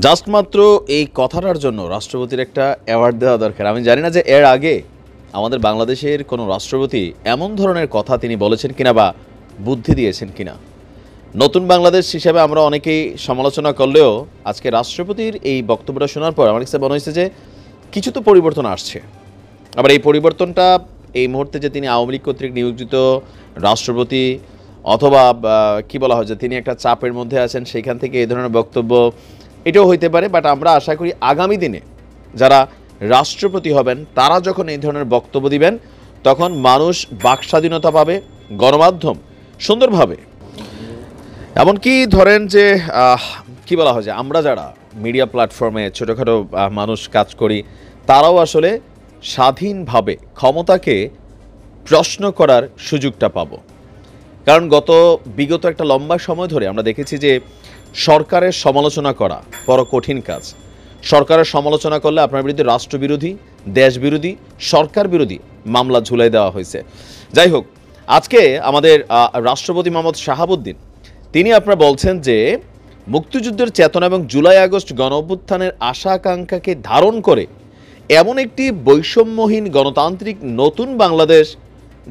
Just মাত্র এই কথাটার জন্য রাষ্ট্রপতির একটা অ্যাওয়ার্ড দেওয়া দরকার। আমি জানি না যে এর আগে আমাদের বাংলাদেশের কোনো রাষ্ট্রপতি এমন ধরনের কথা তিনি বলেছেন কিনা বা বুদ্ধি দিয়েছেন কিনা। নতুন বাংলাদেশ হিসেবে আমরা অনেকেই সমালোচনা করলেও আজকে রাষ্ট্রপতির এই বক্তব্যটা শোনার পর আমার কাছে মনে হয়েছে যে কিছু তো পরিবর্তন আসছে। আবার এই পরিবর্তনটা এই মুহূর্তে যে তিনি আওয়ামী লীগ কর্তৃক নিয়োজিত রাষ্ট্রপতি অথবা কি বলা হয় যে তিনি একটা চাপের মধ্যে আছেন, সেইখান থেকে এই ধরনের বক্তব্য এটাও হইতে পারে। বাট আমরা আশা করি আগামী দিনে যারা রাষ্ট্রপতি হবেন তারা যখন এই ধরনের বক্তব্য দিবেন তখন মানুষ বাক স্বাধীনতা পাবে, গণমাধ্যম সুন্দরভাবে, এমনকি ধরেন যে কি বলা হয় যে আমরা যারা মিডিয়া প্ল্যাটফর্মে ছোটোখাটো মানুষ কাজ করি তারাও আসলে স্বাধীনভাবে ক্ষমতাকে প্রশ্ন করার সুযোগটা পাবো। কারণ বিগত একটা লম্বা সময় ধরে আমরা দেখেছি যে সরকারের সমালোচনা করা বড় কঠিন কাজ। সরকারের সমালোচনা করলে আপনার বিরুদ্ধে রাষ্ট্রবিরোধী, দেশবিরোধী, সরকার বিরোধী মামলা ঝুলাই দেওয়া হয়েছে। যাই হোক, আজকে আমাদের রাষ্ট্রপতি মোহাম্মদ শাহাবুদ্দিন তিনি আপনারা বলছেন যে মুক্তিযুদ্ধের চেতনা এবং জুলাই আগস্ট গণঅভ্যুত্থানের আশা আকাঙ্ক্ষাকে ধারণ করে এমন একটি বৈষম্যহীন গণতান্ত্রিক নতুন বাংলাদেশ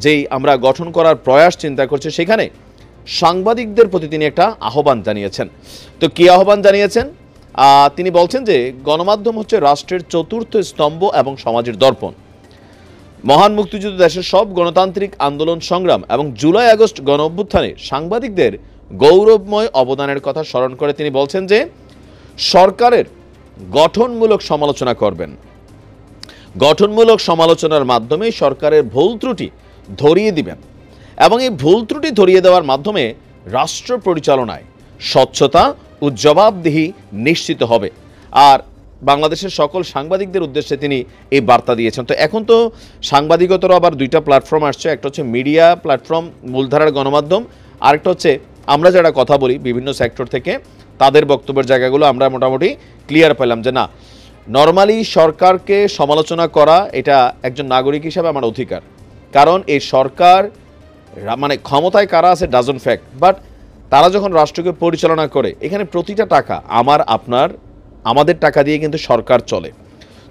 যেই আমরা গঠন করার প্রয়াস চিন্তা করছি, সেখানে সাংবাদিকদের প্রতি তিনি একটা আহ্বান জানিয়েছেন। তো কী আহ্বান জানিয়েছেন? তিনি বলছেন যে গণমাধ্যম হচ্ছে রাষ্ট্রের চতুর্থ স্তম্ভ এবং সমাজের দর্পণ। মহান মুক্তিযুদ্ধ দেশের সব গণতান্ত্রিক আন্দোলন সংগ্রাম এবং জুলাই আগস্ট গণ অভ্যুত্থানে সাংবাদিকদের গৌরবময় অবদানের কথা স্মরণ করে তিনি বলছেন যে সরকারের গঠনমূলক সমালোচনা করবেন। গঠনমূলক সমালোচনার মাধ্যমে সরকারের ভুল ত্রুটি ধরিয়ে দিবেন এবং এই ভুল ত্রুটি ধরিয়ে দেওয়ার মাধ্যমে রাষ্ট্র পরিচালনায় স্বচ্ছতা ও জবাবদিহি নিশ্চিত হবে। আর বাংলাদেশের সকল সাংবাদিকদের উদ্দেশ্যে তিনি এই বার্তা দিয়েছেন। তো এখন তো সাংবাদিকতারও আবার দুইটা প্ল্যাটফর্ম আসছে, একটা হচ্ছে মিডিয়া প্ল্যাটফর্ম, মূলধারার গণমাধ্যম, আরেকটা হচ্ছে আমরা যারা কথা বলি বিভিন্ন সেক্টর থেকে তাদের বক্তব্যের জায়গাগুলো আমরা মোটামুটি ক্লিয়ার পেলাম যে না, নর্মালি সরকারকে সমালোচনা করা এটা একজন নাগরিক হিসাবে আমার অধিকার। কারণ এই সরকার মানে ক্ষমতায় কারা আছে ডাজন্ট ফ্যাক্ট, বাট তারা যখন রাষ্ট্রকে পরিচালনা করে এখানে প্রতিটা টাকা আমাদের টাকা দিয়ে কিন্তু সরকার চলে।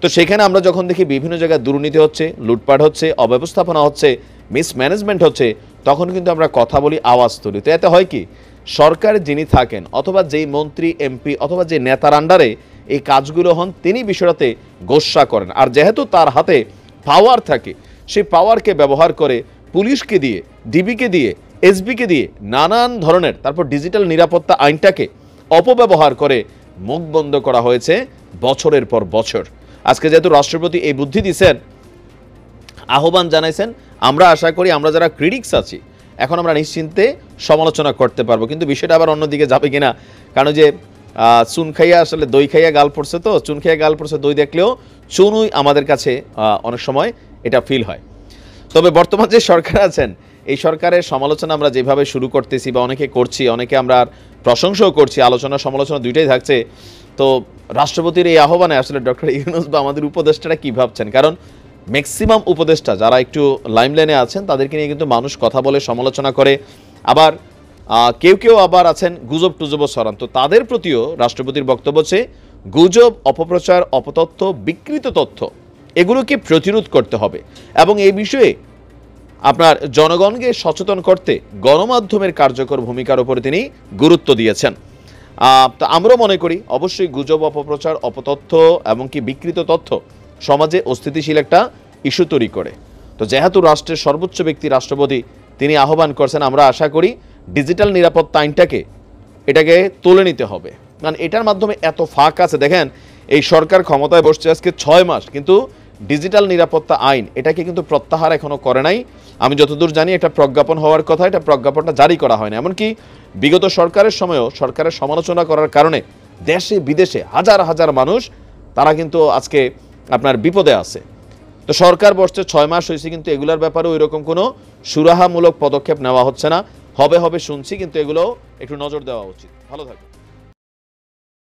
তো সেখানে আমরা যখন দেখি বিভিন্ন জায়গায় দুর্নীতি হচ্ছে, লুটপাট হচ্ছে, অব্যবস্থাপনা হচ্ছে, মিসম্যানেজমেন্ট হচ্ছে, তখন কিন্তু আমরা কথা বলি, আওয়াজ তুলি। তো এতে হয় কি, সরকারে যিনি থাকেন অথবা যেই মন্ত্রী এমপি অথবা যে নেতার আন্ডারে এই কাজগুলো হন তিনি বিষয়টাতে গোস্বা করেন। আর যেহেতু তার হাতে পাওয়ার থাকে, সেই পাওয়ারকে ব্যবহার করে পুলিশকে দিয়ে, ডিবিকে দিয়ে, এসবিকে দিয়ে নানান ধরনের, তারপর ডিজিটাল নিরাপত্তা আইনটাকে অপব্যবহার করে মুখ বন্ধ করা হয়েছে বছরের পর বছর। আজকে যেহেতু রাষ্ট্রপতি এই বুদ্ধি দিয়েছেন, আহ্বান জানাইছেন, আমরা আশা করি আমরা যারা ক্রিটিক্স আছি এখন আমরা নিশ্চিন্তে সমালোচনা করতে পারবো। কিন্তু বিষয়টা আবার অন্যদিকে যাবে কিনা, কারণ যে চুন খাইয়া আসলে দই খাইয়া গাল পড়ছে, তো চুন খাইয়া গাল পড়ছে, দই দেখলেও চুনই আমাদের কাছে অনেক সময় এটা ফিল হয়। তবে বর্তমান যে সরকার আছেন এই সরকারের সমালোচনা আমরা যেভাবে শুরু করতেছি বা অনেকে করছি, অনেকে আমরা প্রশংসাও করছি, আলোচনা সমালোচনা দুইটাই থাকছে। তো রাষ্ট্রপতির এই আহ্বানে আসলে ডক্টর ইউনূস বা আমাদের উপদেষ্টারা কী ভাবছেন? কারণ ম্যাক্সিমাম উপদেষ্টা যারা একটু লাইমলাইনে আছেন তাদেরকে নিয়ে কিন্তু মানুষ কথা বলে, সমালোচনা করে, আবার কেউ আবার আছেন গুজব টুজবও ছড়ান। তো তাদের প্রতিও রাষ্ট্রপতির বক্তব্য হচ্ছে গুজব, অপপ্রচার, অপতথ্য, বিকৃত তথ্য এগুলোকে প্রতিরোধ করতে হবে এবং এই বিষয়ে আপনার জনগণকে সচেতন করতে গণমাধ্যমের কার্যকর ভূমিকার উপরে তিনি গুরুত্ব দিয়েছেন। তো আমরাও মনে করি অবশ্যই গুজব, অপপ্রচার, অপতথ্য এমনকি বিকৃত তথ্য সমাজে অস্থিতিশীল একটা ইস্যু তৈরি করে। তো যেহেতু রাষ্ট্রের সর্বোচ্চ ব্যক্তি রাষ্ট্রপতি তিনি আহ্বান করছেন, আমরা আশা করি ডিজিটাল নিরাপত্তা এটাকে তুলে নিতে হবে। কারণ এটার মাধ্যমে এত ফাঁক আছে। দেখেন, এই সরকার ক্ষমতায় বসছে আজকে 6 মাস, কিন্তু ডিজিটাল নিরাপত্তা আইন এটাকে কিন্তু প্রত্যাহার এখনো করে নাই। আমি যতদূর জানি এটা প্রজ্ঞাপন হওয়ার কথা, এটা প্রজ্ঞাপনটা জারি করা হয় না। এমনকি বিগত সরকারের সময়ও সরকারের সমালোচনা করার কারণে দেশে বিদেশে হাজার হাজার মানুষ তারা কিন্তু আজকে আপনার বিপদে আছে। তো সরকার বসছে 6 মাস হয়েছে, কিন্তু এগুলোর ব্যাপারে ওই রকম কোনো সুরাহামূলক পদক্ষেপ নেওয়া হচ্ছে না। হবে শুনছি, কিন্তু এগুলো একটু নজর দেওয়া উচিত। ভালো থাকবে।